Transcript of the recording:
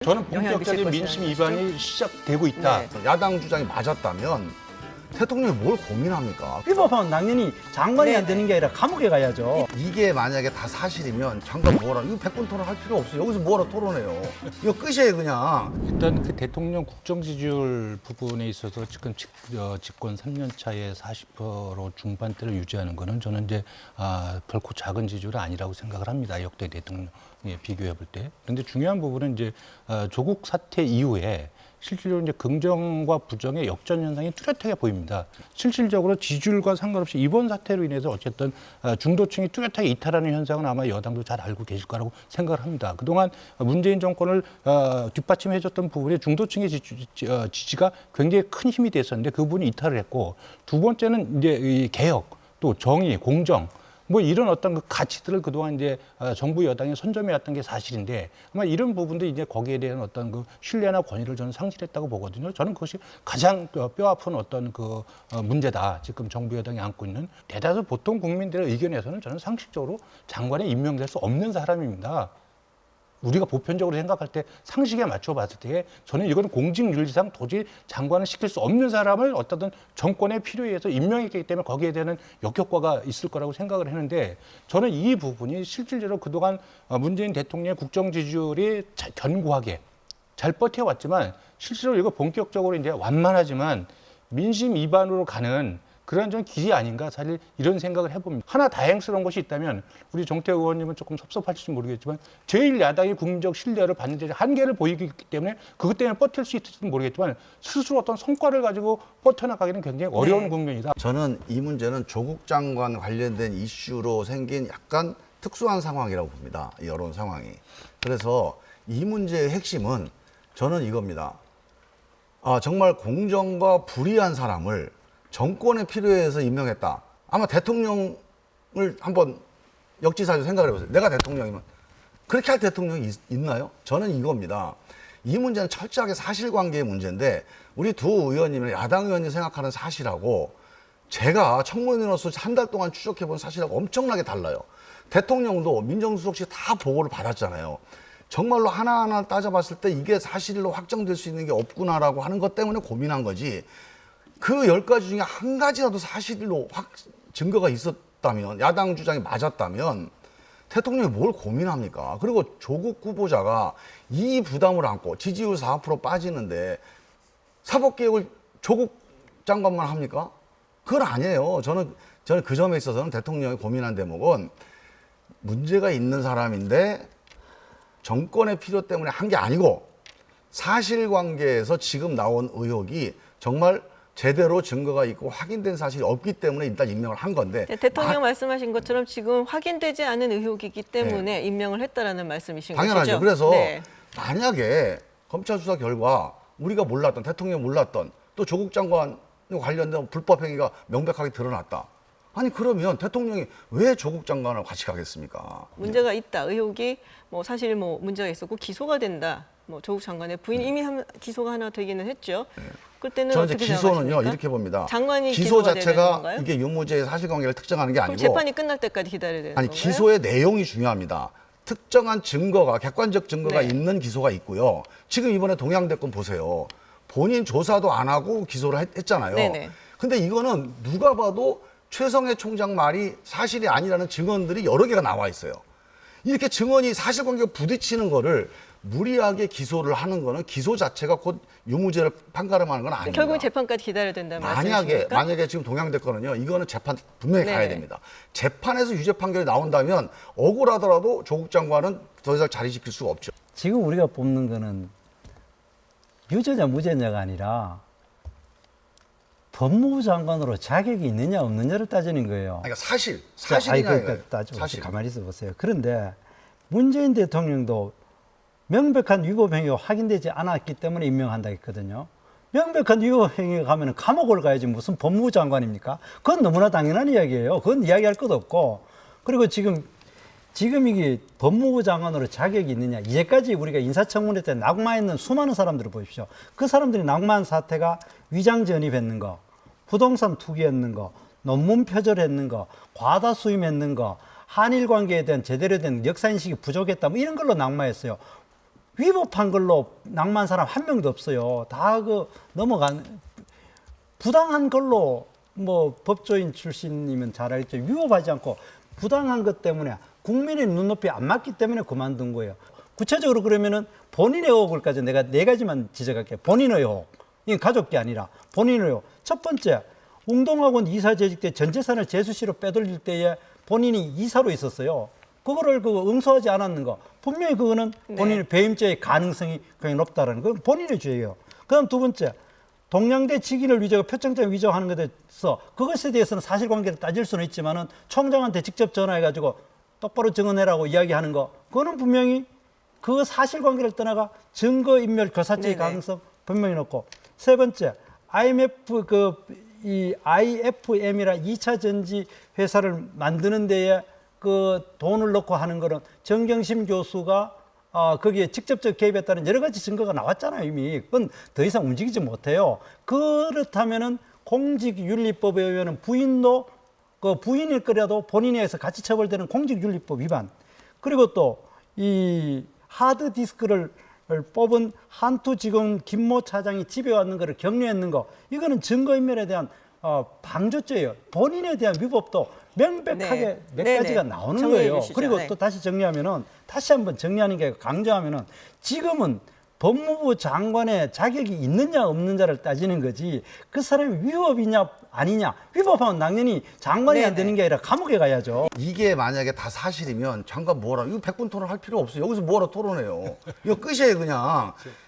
저는 영향을 미칠 본격적인 민심 것이라는 위반이 시작되고 있다. 네. 야당 주장이 맞았다면 대통령이 뭘 고민합니까? 위법하면 당연히 장관이 안 네네. 되는 게 아니라 감옥에 가야죠. 이게 만약에 다 사실이면 장관 뭐라 이거 100분 토론할 필요 없어요. 여기서 뭐라 토론해요. 이거 끝이에요 그냥. 일단 그 대통령 국정 지지율 부분에 있어서 지금 집권 3년 차에 40% 중반대를 유지하는 거는 저는 이제 결코 작은 지지율은 아니라고 생각을 합니다. 역대 대통령에 비교해 볼 때. 그런데 중요한 부분은 이제 조국 사태 이후에 실질적으로 이제 긍정과 부정의 역전 현상이 뚜렷하게 보입니다. 실질적으로 지지율과 상관없이 이번 사태로 인해서 어쨌든 중도층이 뚜렷하게 이탈하는 현상은 아마 여당도 잘 알고 계실 거라고 생각을 합니다. 그동안 문재인 정권을 뒷받침해줬던 부분에 중도층의 지지가 굉장히 큰 힘이 됐었는데 그 부분이 이탈을 했고, 두 번째는 이제 이 개혁, 또 정의, 공정, 뭐 이런 어떤 그 가치들을 그동안 이제 정부 여당이 선점해 왔던 게 사실인데, 아마 이런 부분도 이제 거기에 대한 어떤 그 신뢰나 권위를 저는 상실했다고 보거든요. 저는 그것이 가장 뼈아픈 어떤 그 문제다. 지금 정부 여당이 안고 있는 대다수 보통 국민들의 의견에서는 저는 상식적으로 장관에 임명될 수 없는 사람입니다. 우리가 보편적으로 생각할 때 상식에 맞춰 봤을 때 저는 이거는 공직윤리상 도저히 장관을 시킬 수 없는 사람을 어떤 정권의 필요에 의해서 임명했기 때문에 거기에 대한 역효과가 있을 거라고 생각을 했는데, 저는 이 부분이 실질적으로 그동안 문재인 대통령의 국정 지지율이 견고하게 잘 버텨왔지만 실제로 이거 본격적으로 이제 완만하지만 민심 위반으로 가는 그런 좀 길이 아닌가, 사실 이런 생각을 해봅니다. 하나 다행스러운 것이 있다면, 우리 정태호 의원님은 조금 섭섭하실지 모르겠지만 제1야당이 국민적 신뢰를 받는 데 한계를 보이기 때문에 그것 때문에 버틸 수 있을지도 모르겠지만 스스로 어떤 성과를 가지고 버텨나가기는 굉장히 어려운 국면이다. 저는 이 문제는 조국 장관 관련된 이슈로 생긴 약간 특수한 상황이라고 봅니다. 이 여론 상황이. 그래서 이 문제의 핵심은 저는 이겁니다. 정말 공정과 불의한 사람을 정권의 필요에 의해서 임명했다. 아마 대통령을 한번 역지사지 생각을 해보세요. 내가 대통령이면 그렇게 할 대통령이 있나요? 저는 이겁니다. 이 문제는 철저하게 사실관계의 문제인데, 우리 두 의원님은 야당 의원이 생각하는 사실하고 제가 청문회로서 한 달 동안 추적해본 사실하고 엄청나게 달라요. 대통령도 민정수석실 다 보고를 받았잖아요. 정말로 하나하나 따져봤을 때 이게 사실로 확정될 수 있는 게 없구나라고 하는 것 때문에 고민한 거지, 그 10가지 중에 한 가지라도 사실로 증거가 있었다면, 야당 주장이 맞았다면 대통령이 뭘 고민합니까? 그리고 조국 후보자가 이 부담을 안고 지지율 4% 빠지는데 사법개혁을 조국 장관만 합니까? 그건 아니에요. 저는 그 점에 있어서는 대통령이 고민한 대목은 문제가 있는 사람인데 정권의 필요 때문에 한 게 아니고, 사실관계에서 지금 나온 의혹이 정말 제대로 증거가 있고 확인된 사실이 없기 때문에 일단 임명을 한 건데. 네, 대통령 말씀하신 것처럼 지금 확인되지 않은 의혹이기 때문에 임명을 했다라는 말씀이신 당연하죠. 것이죠? 그래서 네. 만약에 검찰 수사 결과 우리가 몰랐던, 대통령이 몰랐던 또 조국 장관 관련된 불법 행위가 명백하게 드러났다. 아니 그러면 대통령이 왜 조국 장관을 같이 가겠습니까? 문제가 있다, 의혹이 사실 문제가 있었고 기소가 된다. 조국 장관의 부인 이미 기소가 하나 되기는 했죠. 그때는 저는 이제 어떻게 기소는요 생각하십니까? 이렇게 봅니다. 장관이 기소 기소가 되는 자체가 건가요? 이게 유무죄의 사실관계를 특정하는 게 그럼 아니고, 재판이 끝날 때까지 기다려야 되는 아니 건가요? 기소의 내용이 중요합니다. 특정한 증거가, 객관적 증거가 네. 있는 기소가 있고요. 지금 이번에 동양대권 보세요. 본인 조사도 안 하고 기소를 했잖아요. 네네. 근데 이거는 누가 봐도 최성해 총장 말이 사실이 아니라는 증언들이 여러 개가 나와 있어요. 이렇게 증언이 사실관계가 부딪히는 거를 무리하게 기소를 하는 거는 기소 자체가 곧 유무죄를 판가름하는 건 아닙니다. 결국 재판까지 기다려야 된다는 말씀이십니까? 만약에 지금 동양대권은요, 이거는 재판 분명히 네. 가야 됩니다. 재판에서 유죄 판결이 나온다면 억울하더라도 조국 장관은 더 이상 자리지킬 수가 없죠. 지금 우리가 뽑는 거는 유죄냐 무죄냐가 아니라 법무부 장관으로 자격이 있느냐 없느냐를 따지는 거예요. 그러니까 사실이냐 이거예요. 따지고 사실. 가만히 있어 보세요. 그런데 문재인 대통령도 명백한 위법 행위가 확인되지 않았기 때문에 임명한다 했거든요. 명백한 위법 행위가 가면 감옥을 가야지 무슨 법무부 장관입니까? 그건 너무나 당연한 이야기예요. 그건 이야기할 것도 없고. 그리고 지금 이게 법무부 장관으로 자격이 있느냐. 이제까지 우리가 인사청문회 때 낙마했는 수많은 사람들을 보십시오. 그 사람들이 낙마한 사태가 위장 전입했는 거, 부동산 투기했는 거, 논문 표절했는 거, 과다 수임했는 거, 한일 관계에 대한 제대로 된 역사인식이 부족했다. 이런 걸로 낙마했어요. 위법한 걸로 낙마한 사람 한 명도 없어요. 다 그 넘어간 부당한 걸로 뭐 법조인 출신이면 잘 알겠죠. 위법하지 않고 부당한 것 때문에 국민의 눈높이 안 맞기 때문에 그만둔 거예요. 구체적으로 그러면은 본인의 의혹을 가지고 내가 네 가지만 지적할게요. 본인의 의혹. 이건 가족이 아니라 본인의 의혹. 첫 번째, 웅동학원 이사 재직 때 전 재산을 재수시로 빼돌릴 때에 본인이 이사로 있었어요. 그거를 응소하지 않았는 거. 분명히 그거는 본인의 배임죄의 가능성이 굉장히 높다라는 건 본인의 죄예요. 그다음 두 번째, 동양대 직인을 위조하고 표창장 위조하는 것에 대해서 그것에 대해서는 사실관계를 따질 수는 있지만은 총장한테 직접 전화해가지고 똑바로 증언해라고 이야기하는 거, 그거는 분명히 그 사실관계를 떠나가 증거인멸 교사죄의 네네. 가능성 분명히 높고, 세 번째, 이 IFM이라 2차 전지 회사를 만드는 데에 그 돈을 넣고 하는 거는 정경심 교수가 거기에 직접적 개입했다는 여러 가지 증거가 나왔잖아요, 이미. 그건 더 이상 움직이지 못해요. 그렇다면은 공직윤리법에 의하면 부인도 그 부인일 거라도 본인에 의해서 같이 처벌되는 공직윤리법 위반. 그리고 또 이 하드디스크를 뽑은 한투지검 김모 차장이 집에 왔는 거를 격려했는 거, 이거는 증거인멸에 대한 방조죄예요. 본인에 대한 위법도 명백하게 네. 몇 네네. 가지가 나오는 정리해 거예요. 주시죠. 그리고 네. 또 다시 정리하면은, 다시 한번 정리하는 게 강조하면은, 지금은 법무부 장관의 자격이 있느냐 없느냐를 따지는 거지, 그 사람이 위법이냐 아니냐, 위법하면 당연히 장관이 안 네네. 되는 게 아니라 감옥에 가야죠. 이게 만약에 다 사실이면 장관 뭐라, 이거 100분 토론할 필요 없어요. 여기서 뭐라 토론해요. 이거 끝이에요, 그냥.